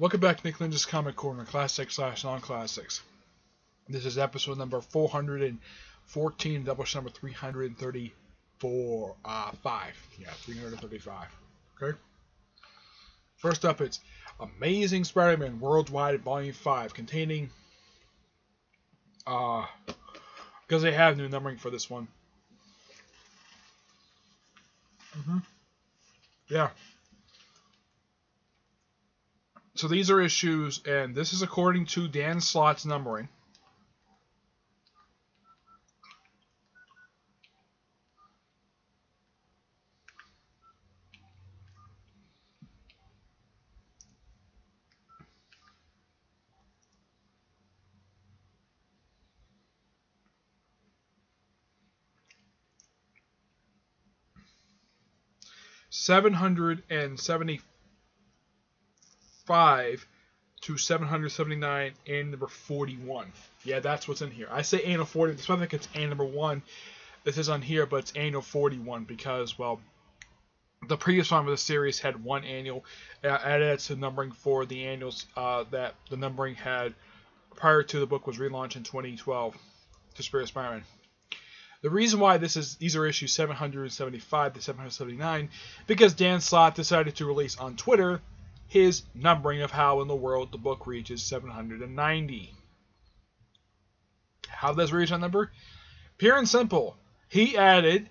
Welcome back to Nick Lynch's Comic Corner, Classics / Non-Classics. This is episode number 414, Doubleshot number 334, 335. Okay? First up, it's Amazing Spider-Man Worldwide Volume 5, containing, because they have new numbering for this one. Yeah. So these are issues, and this is according to Dan Slott's numbering. $775 to 779 and number 41. Yeah, that's what's in here. I say annual 40. This one I think it's annual number 1. This is on here, but it's annual 41 because, well, the previous one of the series had one annual. Added to numbering for the annuals that the numbering had prior to the book was relaunched in 2012 to SpiderMan. The reason why these are issues 775 to 779 because Dan Slott decided to release on Twitter his numbering of how in the world the book reaches 790. How does reach that number? Pure and simple. He added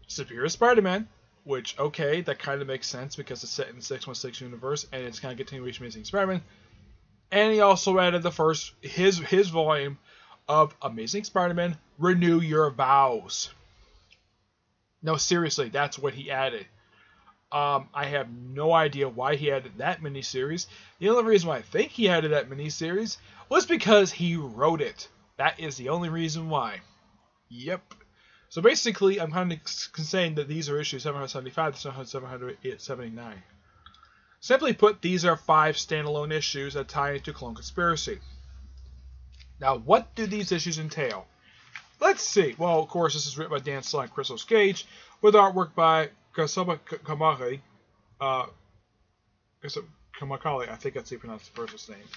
Superior Spider-Man, which, okay, that kind of makes sense because it's set in the 616 universe and it's kind of continuation of Amazing Spider-Man. And he also added the first, his volume of Amazing Spider-Man, Renew Your Vows. No, seriously, that's what he added. I have no idea why he added that miniseries. The only reason why I think he added that miniseries was because he wrote it. That is the only reason why. Yep. So basically, I'm kind of saying that these are issues 775 to 779. Simply put, these are 5 standalone issues that tie into Clone Conspiracy. Now, what do these issues entail? Let's see. Well, of course, this is written by Dan Slott and Chris Gage, with artwork by Kasaba Kamakali. Kamakali, I think that's how you pronounce the person's name.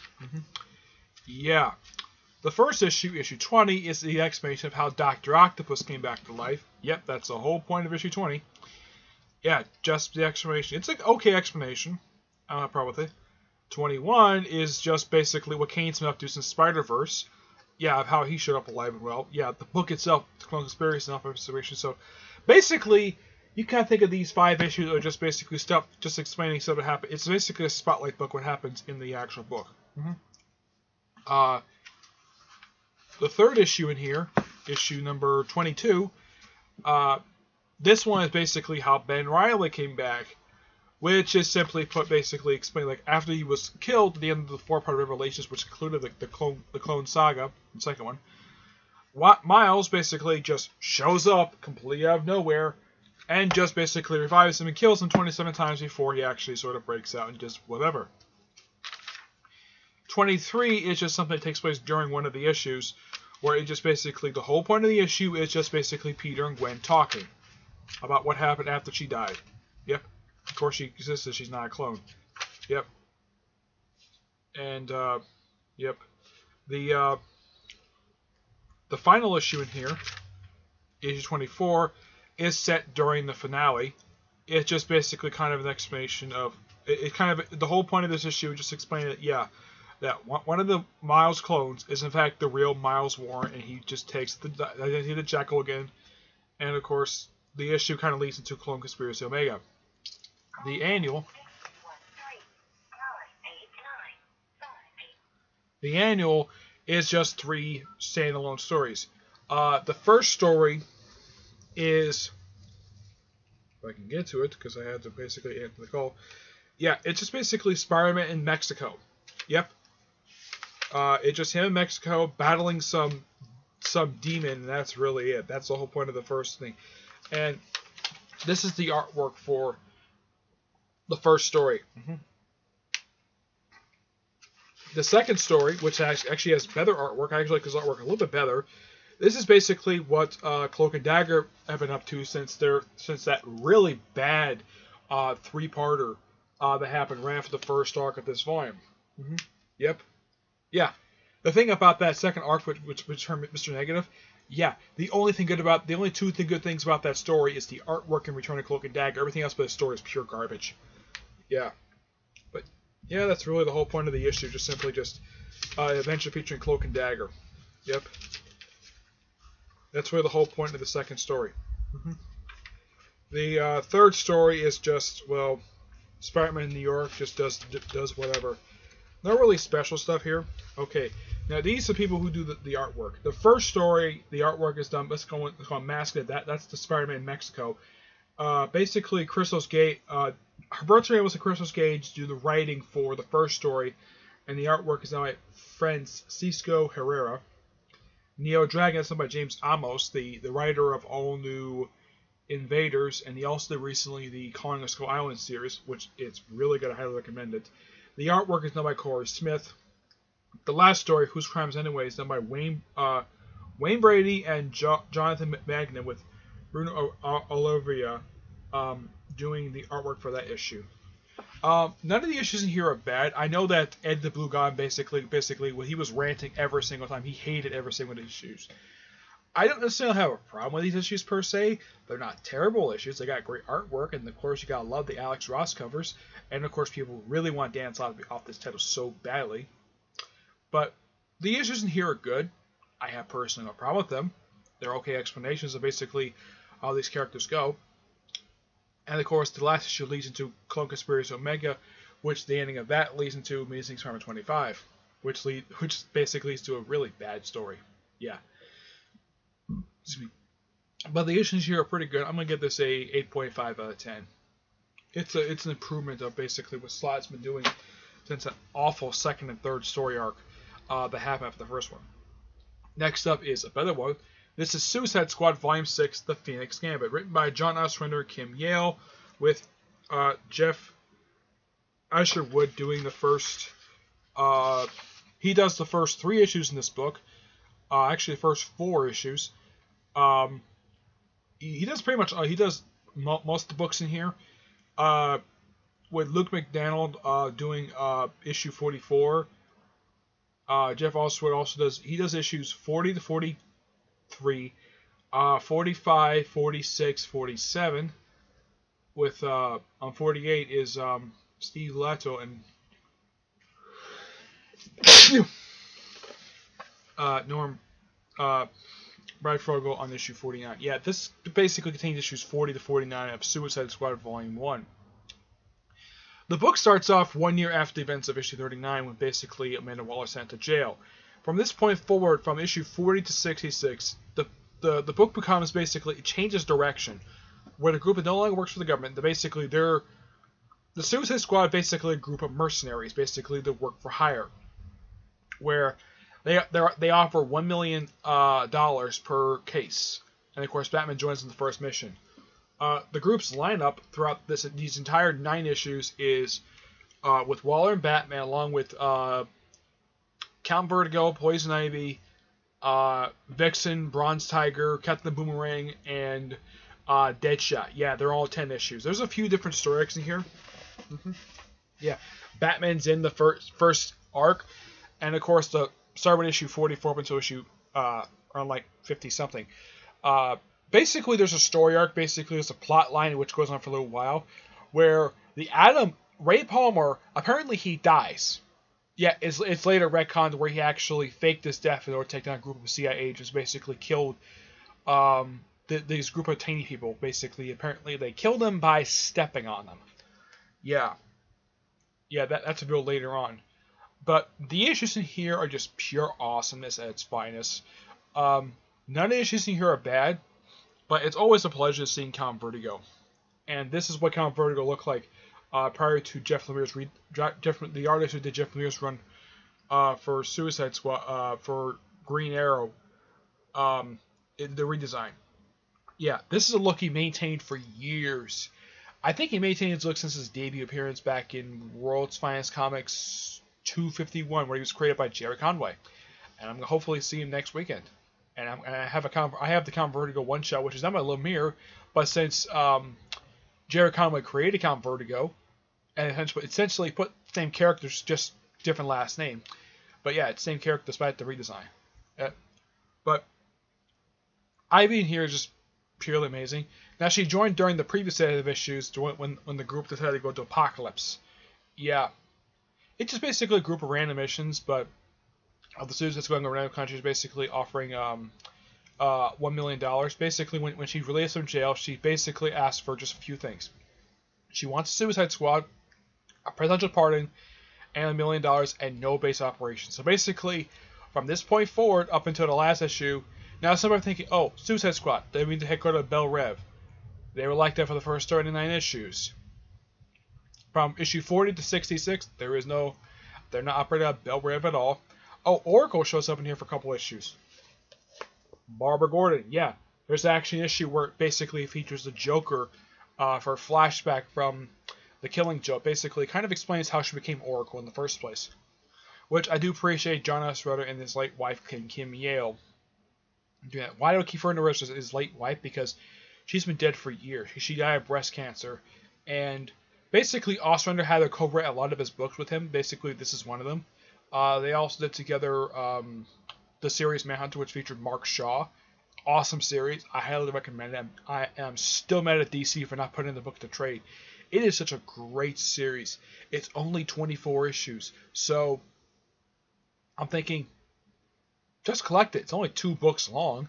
Yeah. The first issue, issue 20, is the explanation of how Dr. Octopus came back to life. Yep, that's the whole point of issue 20. Yeah, just the explanation. It's an okay explanation. I don't have a problem with it. 21 is just basically what Kane's been up to since Spider-Verse. Yeah, of how he showed up alive and well. Yeah, the book itself, the Clone Conspiracy and Observation. So, basically, you kind of think of these 5 issues are just basically stuff, just explaining stuff that happened. It's basically a spotlight book, what happens in the actual book. The third issue in here, issue number 22, this one is basically how Ben Reilly came back, which is simply put, basically explained, like, after he was killed at the end of the 4-part Revelations, which included the clone saga, the second one, Miles basically just shows up completely out of nowhere and just basically revives him and kills him 27 times before he actually sort of breaks out and just whatever. 23 is just something that takes place during one of the issues, where it just basically, the whole point of the issue is just basically Peter and Gwen talking about what happened after she died. Yep. Of course, she exists. She's not a clone. Yep. And, yep. The final issue in here, issue 24, is set during the finale. It's just basically kind of an explanation of, the whole point of this issue is just explaining that, yeah, that one of the Miles clones is in fact the real Miles Warren, and he just takes the identity of the Jekyll again. And, of course, the issue kind of leads into Clone Conspiracy Omega. The annual is just 3 standalone stories. The first story is, if I can get to it, because I had to basically answer the call. Yeah, it's just basically Spider-Man in Mexico. Yep. It's just him in Mexico battling some demon, and that's really it. That's the whole point of the first thing. And this is the artwork for the first story. The second story, which actually has better artwork, I actually like his artwork a little bit better. This is basically what Cloak and Dagger have been up to since that really bad 3-parter that happened right after the first arc of this volume. Mm-hmm. Yep. Yeah. The thing about that second arc, which turned Mr. Negative, yeah, the only two good things about that story is the artwork and Return of Cloak and Dagger. Everything else but the story is pure garbage. Yeah. But, yeah, that's really the whole point of the issue, just simply adventure featuring Cloak and Dagger. Yep. That's really the whole point of the second story. Mm-hmm. The third story is just, well, Spider-Man in New York just does whatever. No really special stuff here. Okay, now these are people who do the artwork. The first story, the artwork is done. Let's call Mask. That's the Spider-Man in Mexico. Basically, Christos Gage. Roberto Ramos and Christos Gage do the writing for the first story, and the artwork is done by Francisco Herrera. Neo Dragon is done by James Amos, the writer of All New Invaders, and he also did recently the Calling of Skull Island series, which it's really good. I highly recommend it. The artwork is done by Corey Smith. The last story, Whose Crimes Anyway, is done by Wayne Brady and Jonathan Magna, with Bruno Olivia doing the artwork for that issue. None of the issues in here are bad. I know that Ed the Blue God basically when he was ranting every single time, he hated every single issues. I don't necessarily have a problem with these issues per se. They're not terrible issues. They got great artwork, and of course you gotta love the Alex Ross covers. And of course people really want Dan Slott to be off this title so badly. But the issues in here are good. I have personally no problem with them. They're okay explanations of basically how these characters go. And of course the last issue leads into Clone Conspiracy Omega, which the ending of that leads into Amazing Spider-Man 25, which basically leads to a really bad story. Yeah. Excuse me. But the issues here are pretty good. I'm gonna give this a 8.5 out of 10. It's an improvement of basically what Slott's been doing since an awful second and third story arc that happened after the first one. Next up is a better one. This is Suicide Squad Volume 6, The Phoenix Gambit, written by John Ostrander and Kim Yale, with Jeff Isherwood doing the first. He does the first 3 issues in this book. Actually, the first 4 issues. He does pretty much. He does most of the books in here. With Luke McDonald doing issue 44. Jeff Oswald also does issues 40 to 43, 45, 46, 47. With on 48 is Steve Leto and Norm Brad Frogel on issue 49. Yeah, this basically contains issues 40 to 49 of Suicide Squad Volume 1. The book starts off 1 year after the events of issue 39, when basically Amanda Waller sent to jail. From this point forward, from issue 40 to 66, the book becomes basically, it changes direction, where the group that no longer works for the government, the Suicide Squad basically a group of mercenaries, basically that work for hire, where they offer $1 million per case, and of course Batman joins in the first mission. The group's lineup throughout these entire 9 issues is with Waller and Batman, along with Count Vertigo, Poison Ivy, Vixen, Bronze Tiger, Captain Boomerang, and Deadshot. Yeah, they're all 10 issues. There's a few different story arcs in here. Mm-hmm. Yeah, Batman's in the first arc, and of course the start with issue 44 up until issue around like 50 something. Basically, there's a story arc. Basically, there's a plot line which goes on for a little while, where Ray Palmer, apparently he dies. Yeah, it's later retconned where he actually faked his death in order to take down a group of CIA agents. Basically, killed this group of tiny people. Basically, apparently they killed them by stepping on them. Yeah, that's a bit later on. But the issues in here are just pure awesomeness at its finest. None of the issues in here are bad, but it's always a pleasure seeing Count Vertigo. And this is what Count Vertigo looked like prior to Jeff Lemire's the artist who did Jeff Lemire's run for Suicide Squad, for Green Arrow, the redesign. Yeah, this is a look he maintained for years. I think he maintained his look since his debut appearance back in World's Finest Comics 251, where he was created by Jerry Conway. And I'm going to hopefully see him next weekend. And I have the Count Vertigo one-shot, which is not by Lemire, but since Jerry Conway created Count Vertigo, and essentially put the same characters just different last name. But yeah, it's the same character despite the redesign. But Ivy in here is just purely amazing. Now, she joined during the previous set of issues when the group decided to go to Apocalypse. Yeah. It's just basically a group of random missions, but the Suicide Squad in random countries basically offering $1 million. Basically, when she released from jail, she basically asked for just a few things. She wants a Suicide Squad, a presidential pardon, and $1 million, and no base operations. So basically, from this point forward, up until the last issue, now some are thinking, oh, Suicide Squad, they mean the headquarters of Bel Rev. They were like that for the first 39 issues. From issue 40 to 66, they're not operating out of Bel Rev at all. Oh, Oracle shows up in here for a couple issues. Barbara Gordon, yeah. There's actually an issue where it basically features the Joker for a flashback from the Killing Joke. Basically, kind of explains how she became Oracle in the first place. Which I do appreciate John S. Rutter and his late wife, Kim Yale, doing that. Why do I keep referring to her as his late wife? Because she's been dead for years. She died of breast cancer. And basically, Ostrander had to co-write a lot of his books with him. Basically, this is one of them. They also did together the series Manhunter, which featured Mark Shaw. Awesome series. I highly recommend it. I am still mad at DC for not putting in the book to trade. It is such a great series. It's only 24 issues. So, I'm thinking, just collect it. It's only 2 books long.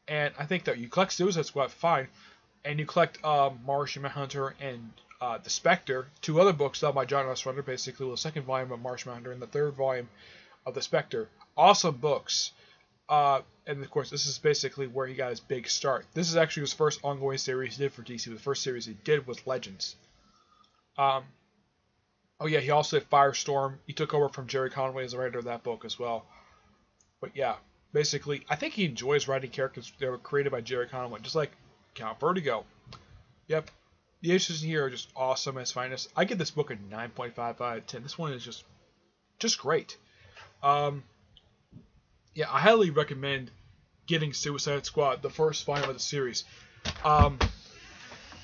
And I think that you collect Suicide Squad, fine. And you collect Martian Manhunter and The Spectre, 2 other books done by John S. Rutter, basically the 2nd volume of Martian Manhunter and the 3rd volume of The Spectre. Awesome books. And of course, this is basically where he got his big start. This is actually his first ongoing series he did for DC. The first series he did was Legends. Oh yeah, he also did Firestorm. He took over from Jerry Conway as the writer of that book as well. But yeah, basically, I think he enjoys writing characters that were created by Jerry Conway, just like Count Vertigo. Yep. The issues in here are just awesome as finest. I give this book a 9.5 out of 10. This one is just great. Yeah, I highly recommend getting Suicide Squad, the first volume of the series.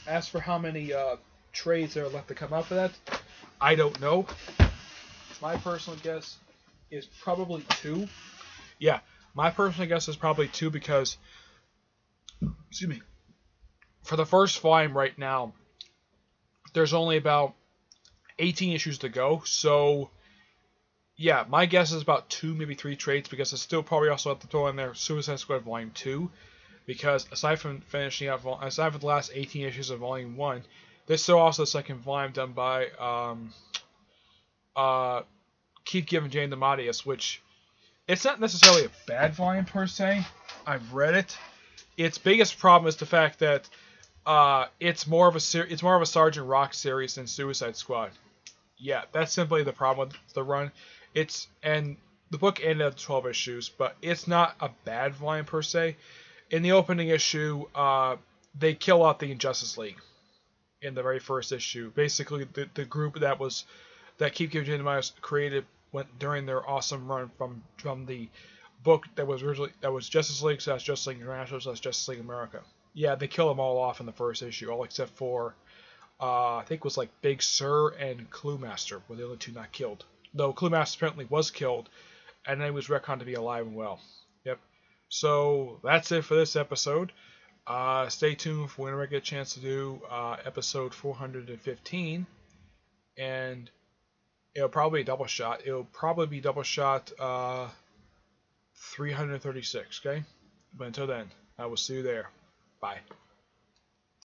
As for how many trades there are left to come out for that, I don't know. My personal guess is probably 2. Yeah, my personal guess is probably 2 because, excuse me, for the first volume right now, there's only about 18 issues to go. So, yeah, my guess is about 2, maybe 3 trades, because I still probably also have to throw in there Suicide Squad Volume 2, because aside from finishing out, aside from the last 18 issues of Volume 1, there's still also the 2nd volume done by Keith Giffen, Jane DeMatteis, which it's not necessarily a bad volume per se. I've read it. Its biggest problem is the fact that it's more of a Sergeant Rock series than Suicide Squad. Yeah, that's simply the problem with the run. And the book ended at 12 issues, but it's not a bad volume per se. In the opening issue, they kill off the Injustice League in the very first issue. Basically, the group that Keith Giffen and DeMatteis created during their awesome run from the book that was Justice League / Justice League International / Justice League America. Yeah, they kill them all off in the first issue, all except for I think it was like Big Sur and Cluemaster were the only 2 not killed. Though Cluemaster apparently was killed, and then he was retconned to be alive and well. Yep. So that's it for this episode. Stay tuned for when I get a chance to do episode 415, and it'll probably be Doubleshot. It'll probably be Doubleshot 336. Okay. But until then, I will see you there. Bye.